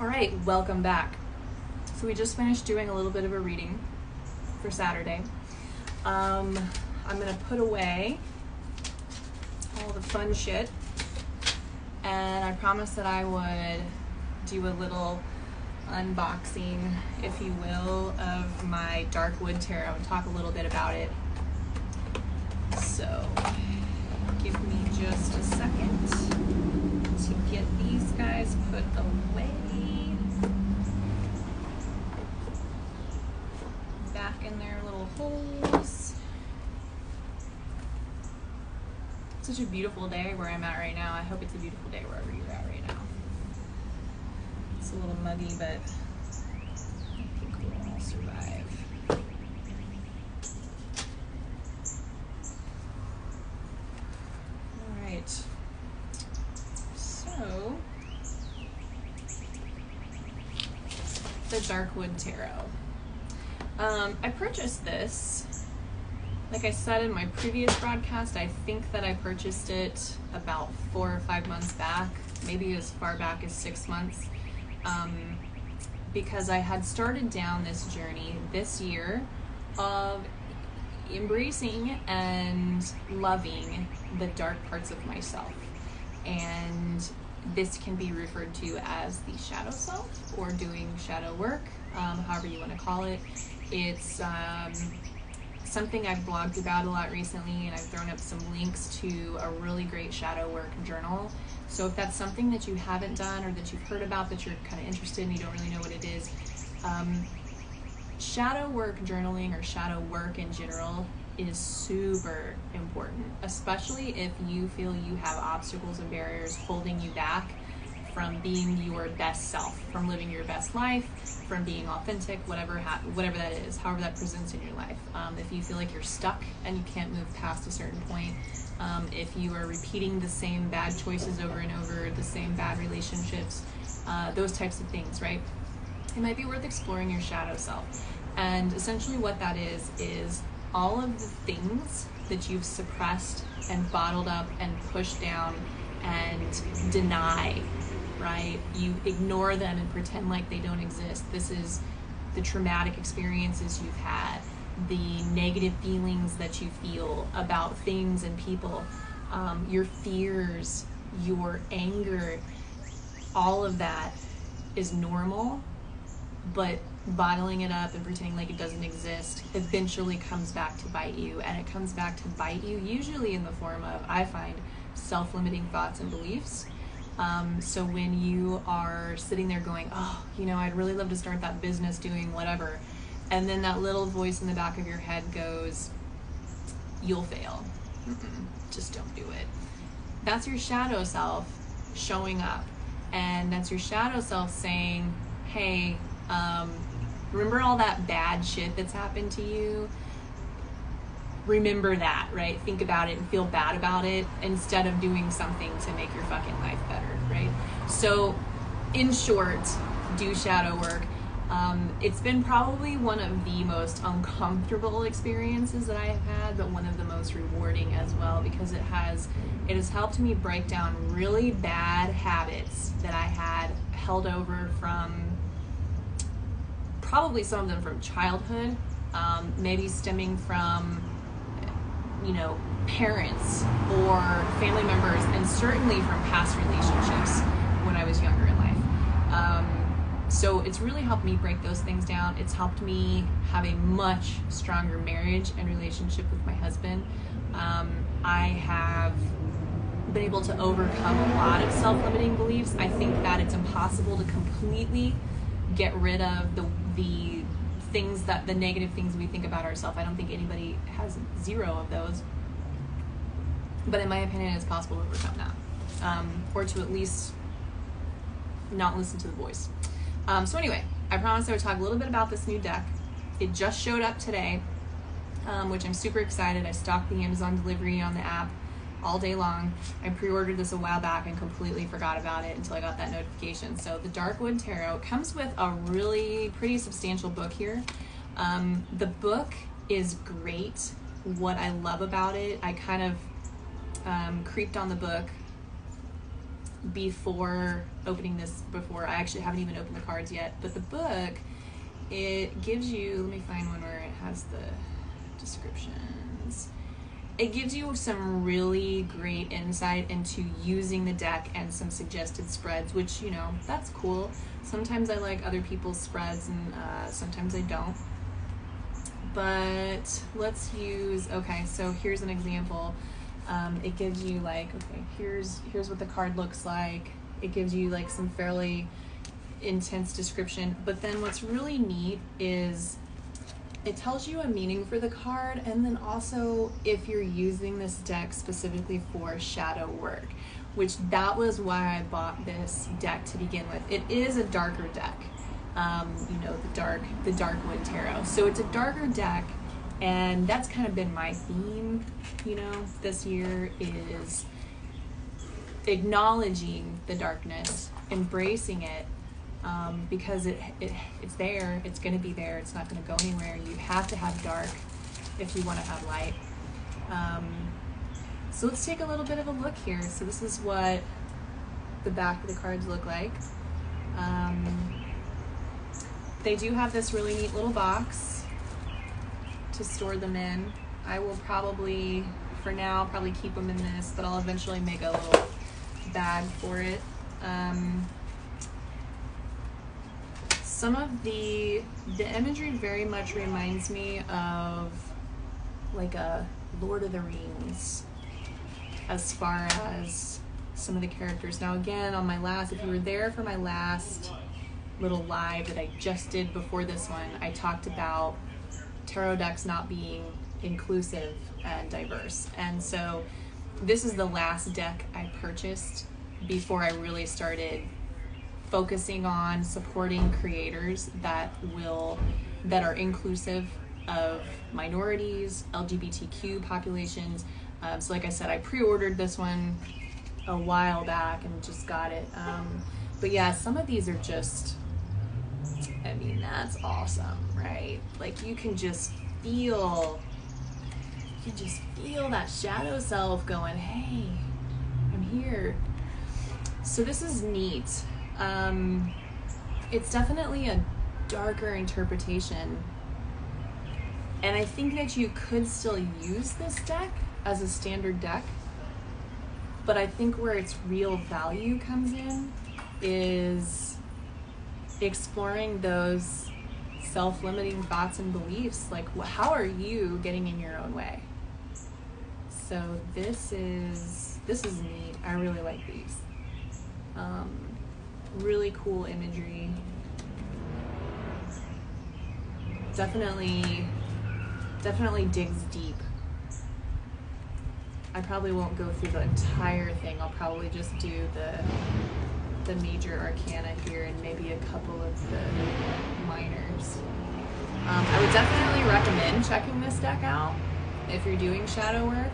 All right, welcome back. So we just finished doing a little bit of a reading for Saturday. I'm gonna put away all the fun shit, and I promised that I would do a little unboxing, if you will, of my Darkwood Tarot and talk a little bit about it. So give me just a second to get these guys put away. Back in their little holes. Such a beautiful day where I'm at right now. I hope it's a beautiful day wherever you're at right now. It's a little muggy, but I think we'll all survive. All right. So, the Darkwood Tarot. I purchased this, like I said in my previous broadcast. I think that I purchased it about 4 or 5 months back, maybe as far back as 6 months, because I had started down this journey this year of embracing and loving the dark parts of myself. And this can be referred to as the shadow self or doing shadow work, however you want to call it. It's something I've blogged about a lot recently, and I've thrown up some links to a really great shadow work journal. So if that's something that you haven't done or that you've heard about that you're kind of interested in, you don't really know what it is, shadow work journaling or shadow work in general is super important, especially if you feel you have obstacles and barriers holding you back from being your best self, from living your best life, from being authentic, whatever that is, however that presents in your life. If you feel like you're stuck and you can't move past a certain point, if you are repeating the same bad choices over and over, the same bad relationships, those types of things, right? It might be worth exploring your shadow self. And essentially what that is all of the things that you've suppressed and bottled up and pushed down and deny, right? You ignore them and pretend like they don't exist. This is the traumatic experiences you've had, the negative feelings that you feel about things and people, your fears, your anger. All of that is normal, but bottling it up and pretending like it doesn't exist eventually comes back to bite you. And it comes back to bite you usually in the form of, I find, self-limiting thoughts and beliefs. So when you are sitting there going, oh, I'd really love to start that business doing whatever, and then that little voice in the back of your head goes, you'll fail. Just don't do it. That's your shadow self showing up. And that's your shadow self saying, hey, remember all that bad shit that's happened to you? Remember that, right? Think about it and feel bad about it instead of doing something to make your fucking life better, right? So, in short, do shadow work. It's been probably one of the most uncomfortable experiences that I have had, but one of the most rewarding as well, because it has helped me break down really bad habits that I had held over from, probably some of them from childhood, maybe stemming from parents or family members, and certainly from past relationships when I was younger in life. So it's really helped me break those things down. It's helped me have a much stronger marriage and relationship with my husband. I have been able to overcome a lot of self-limiting beliefs. I think that it's impossible to completely get rid of the things the negative things we think about ourselves. I don't think anybody has zero of those. But in my opinion, it's possible to overcome that. Or to at least not listen to the voice. So anyway, I promised I would talk a little bit about this new deck. It just showed up today, which I'm super excited. I stalked the Amazon delivery on the app all day long. I pre-ordered this a while back and completely forgot about it until I got that notification. So the Darkwood Tarot comes with a really pretty substantial book here. The book is great. What I love about it, I kind of creeped on the book before I actually haven't even opened the cards yet, but the book, it gives you, let me find one where it has the descriptions. It gives you some really great insight into using the deck and some suggested spreads, which, that's cool. Sometimes I like other people's spreads, and sometimes I don't. But let's use, so here's an example. It gives you here's what the card looks like. It gives you some fairly intense description, but then what's really neat is it tells you a meaning for the card, and then also if you're using this deck specifically for shadow work, which that was why I bought this deck to begin with. It is a darker deck, the Darkwood Tarot. So it's a darker deck, and that's kind of been my theme, this year, is acknowledging the darkness, embracing it, because it's there, it's going to be there, it's not going to go anywhere. You have to have dark if you want to have light. So let's take a little bit of a look here. So this is what the back of the cards look like. They do have this really neat little box to store them in. I will probably, for now, keep them in this, but I'll eventually make a little bag for it. Some of the imagery very much reminds me of a Lord of the Rings as far as some of the characters. Now again, if you were there for my last little live that I just did before this one, I talked about tarot decks not being inclusive and diverse. And so this is the last deck I purchased before I really started focusing on supporting creators that are inclusive of minorities, LGBTQ populations. So like I said, I pre-ordered this one a while back and just got it. But yeah, some of these are just, that's awesome, right? You can just feel that shadow self going, hey, I'm here. So this is neat. It's definitely a darker interpretation, and I think that you could still use this deck as a standard deck, but I think where its real value comes in is exploring those self-limiting thoughts and beliefs. How are you getting in your own way? So this is neat. I really like these. Really cool imagery. Definitely digs deep. I probably won't go through the entire thing. I'll probably just do the major arcana here and maybe a couple of the minors. I would definitely recommend checking this deck out if you're doing shadow work.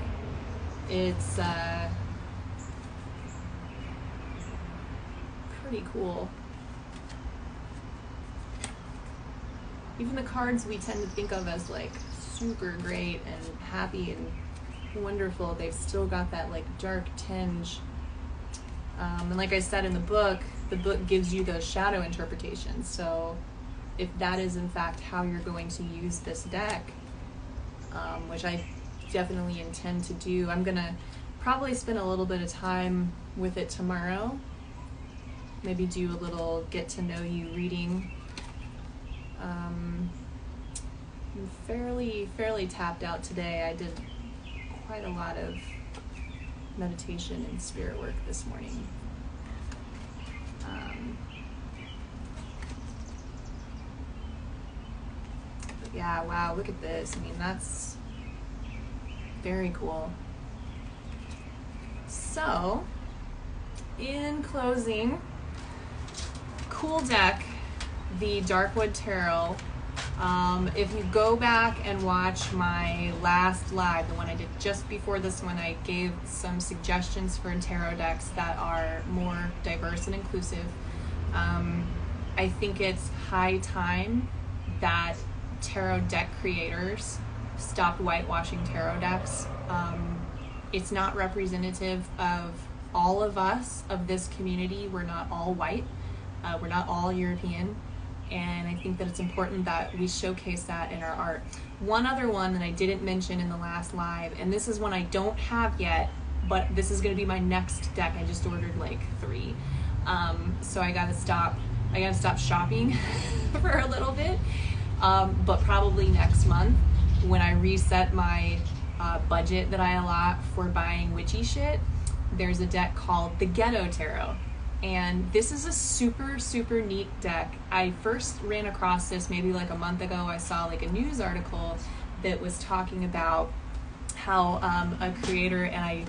It's pretty cool. Even the cards we tend to think of as super great and happy and wonderful, they've still got that dark tinge. And like I said in the book gives you those shadow interpretations. So if that is in fact how you're going to use this deck, which I definitely intend to do, I'm gonna probably spend a little bit of time with it tomorrow. Maybe do a little get to know you reading. I'm fairly tapped out today. I did quite a lot of meditation and spirit work this morning. But yeah, wow, look at this. That's very cool. So, in closing, cool deck, the Darkwood Tarot. If you go back and watch my last live, the one I did just before this one, I gave some suggestions for tarot decks that are more diverse and inclusive. I think it's high time that tarot deck creators stop whitewashing tarot decks. It's not representative of all of us of this community, we're not all white, we're not all European, and I think that it's important that we showcase that in our art. One other one that I didn't mention in the last live, and this is one I don't have yet, but this is going to be my next deck. I just ordered like 3, so I gotta stop shopping for a little bit, but probably next month when I reset my budget that I allot for buying witchy shit, there's a deck called the Ghetto Tarot. And this is a super, super neat deck. I first ran across this maybe like a month ago. I saw like a news article that was talking about how a creator, and I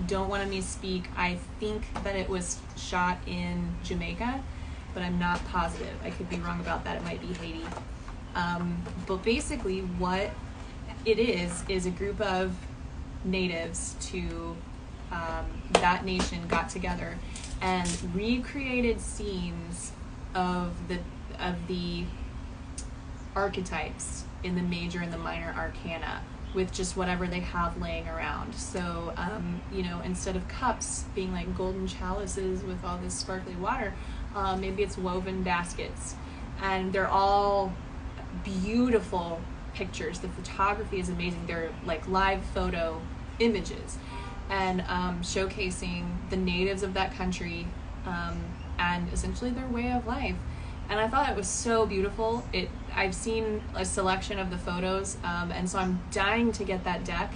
don't want to misspeak, I think that it was shot in Jamaica, but I'm not positive. I could be wrong about that. It might be Haiti. But basically what it is a group of natives to that nation got together and recreated scenes of the archetypes in the major and the minor arcana with just whatever they have laying around. So, you know, instead of cups being like golden chalices with all this sparkly water, maybe it's woven baskets. And they're all beautiful pictures. The photography is amazing. They're like live photo images, and showcasing the natives of that country and essentially their way of life. And I thought it was so beautiful. I've seen a selection of the photos, and so I'm dying to get that deck,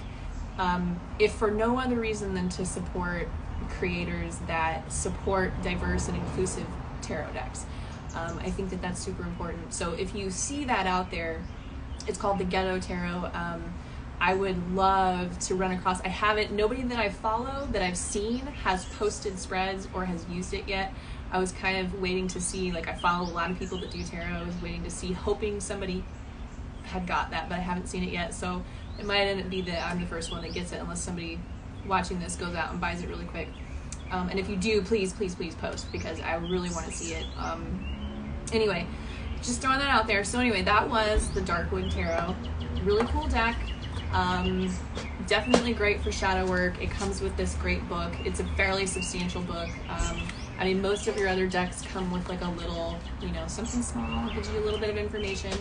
if for no other reason than to support creators that support diverse and inclusive tarot decks. I think that that's super important. So if you see that out there, it's called the Ghetto Tarot. I would love to run across. Nobody that I follow that I've seen has posted spreads or has used it yet. I was kind of waiting to see, like I follow a lot of people that do tarot. I was waiting to see, hoping somebody had got that, but I haven't seen it yet. So it might end up be that I'm the first one that gets it, unless somebody watching this goes out and buys it really quick. And if you do, please, please, please post, because I really want to see it. Anyway, just throwing that out there. So anyway, that was the Darkwood Tarot. Really cool deck. Definitely great for shadow work. It comes with this great book. It's a fairly substantial book. I mean, most of your other decks come with like a little, you know, something small, gives you a little bit of information.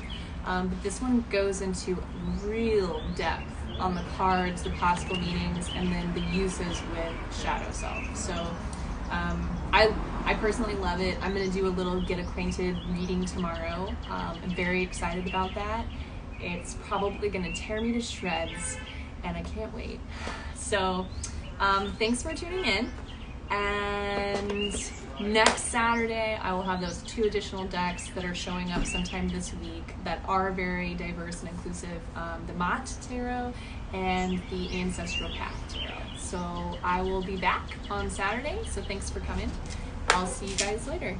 But this one goes into real depth on the cards, the possible meanings, and then the uses with Shadow Self. So I personally love it. I'm going to do a little get acquainted reading tomorrow. I'm very excited about that. It's probably going to tear me to shreds, and I can't wait. So thanks for tuning in. And next Saturday, I will have those 2 additional decks that are showing up sometime this week that are very diverse and inclusive, the Mott Tarot and the Ancestral Path Tarot. So I will be back on Saturday, so thanks for coming. I'll see you guys later.